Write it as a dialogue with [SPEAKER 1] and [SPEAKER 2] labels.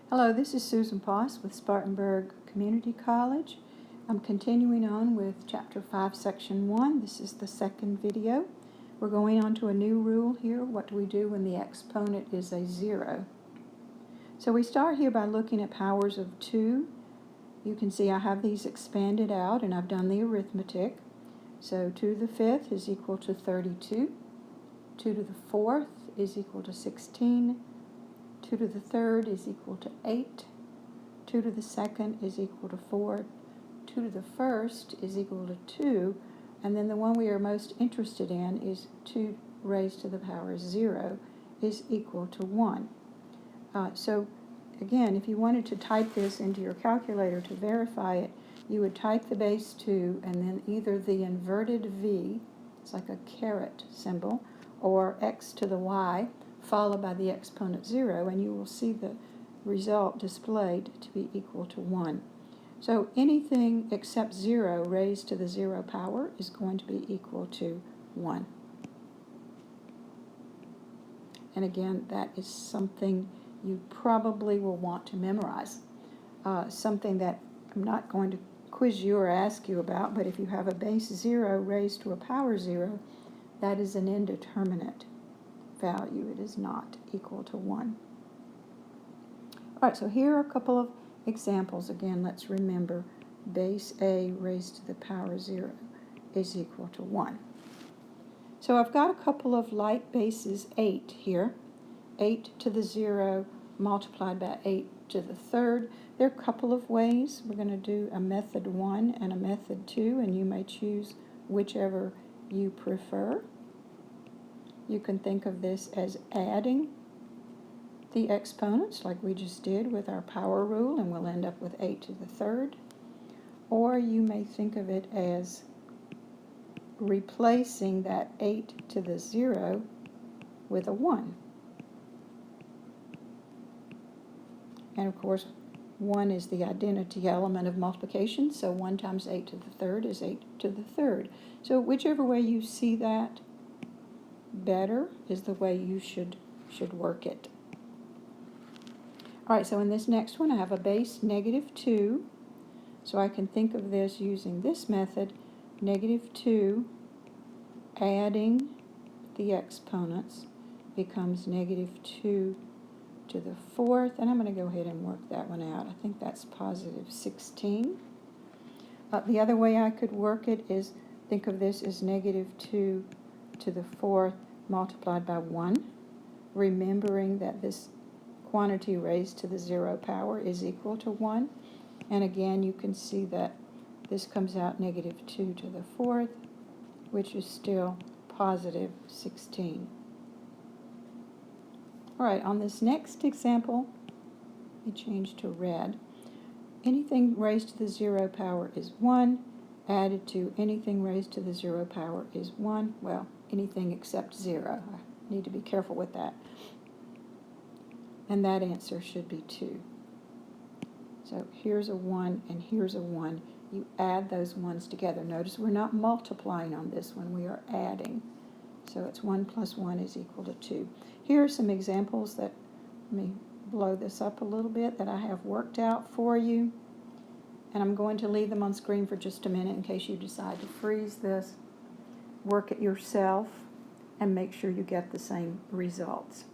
[SPEAKER 1] Hello, this is Susan Poss with Spartanburg Community College. I'm continuing on with Chapter 5, Section 1. This is the second video. We're going on to a new rule here. What do we do when the exponent is a 0? So we start here by looking at powers of 2. You can see I have these expanded out and I've done the arithmetic. So 2 to the 5th is equal to 32. 2 to the 4th is equal to 16. 2 to the 3rd is equal to 8. 2 to the 2nd is equal to 4. 2 to the 1st is equal to 2. And then the one we are most interested in is 2 raised to the power 0 is equal to 1. So again, if you wanted to type this into your calculator to verify it, you would type the base 2 and then either the inverted V, it's like a caret symbol, or x to the y, followed by the exponent 0, and you will see the result displayed to be equal to 1. So anything except 0 raised to the 0 power is going to be equal to 1. And again, that is something you probably will want to memorize. Something that I'm not going to quiz you or ask you about, but if you have a base 0 raised to a power 0, that is an indeterminate value. It is not equal to 1. All right, so here are a couple of examples. Again, let's remember base a raised to the power 0 is equal to 1. So I've got a couple of like bases 8 here. 8 to the 0 multiplied by 8 to the 3rd. There are a couple of ways. We're going to do a method 1 and a method 2, and you may choose whichever you prefer. You can think of this as adding the exponents like we just did with our power rule, and we'll end up with 8 to the 3rd. Or you may think of it as replacing that 8 to the 0 with a 1. And of course, 1 is the identity element of multiplication, so 1 times 8 to the 3rd is 8 to the 3rd. So whichever way you see that better is the way you should work it. All right, so in this next one I have a base negative 2. So I can think of this using this method, negative 2 adding the exponents becomes negative 2 to the 4th. And I'm going to go ahead and work that one out. I think that's positive 16. The other way I could work it is think of this as negative 2 to the 4th multiplied by 1, remembering that this quantity raised to the 0 power is equal to 1. And again, you can see that this comes out negative 2 to the 4th, which is still positive 16. All right, on this next example, let me change to red. Anything raised to the 0 power is 1, added to anything raised to the 0 power is 1. Well, anything except 0. I need to be careful with that. And that answer should be 2. So here's a 1 and here's a 1. You add those ones together. Notice we're not multiplying on this one, we are adding. So it's 1 plus 1 is equal to 2. Here are some examples that, let me blow this up a little bit, that I have worked out for you. And I'm going to leave them on screen for just a minute in case you decide to freeze this. Work it yourself and make sure you get the same results.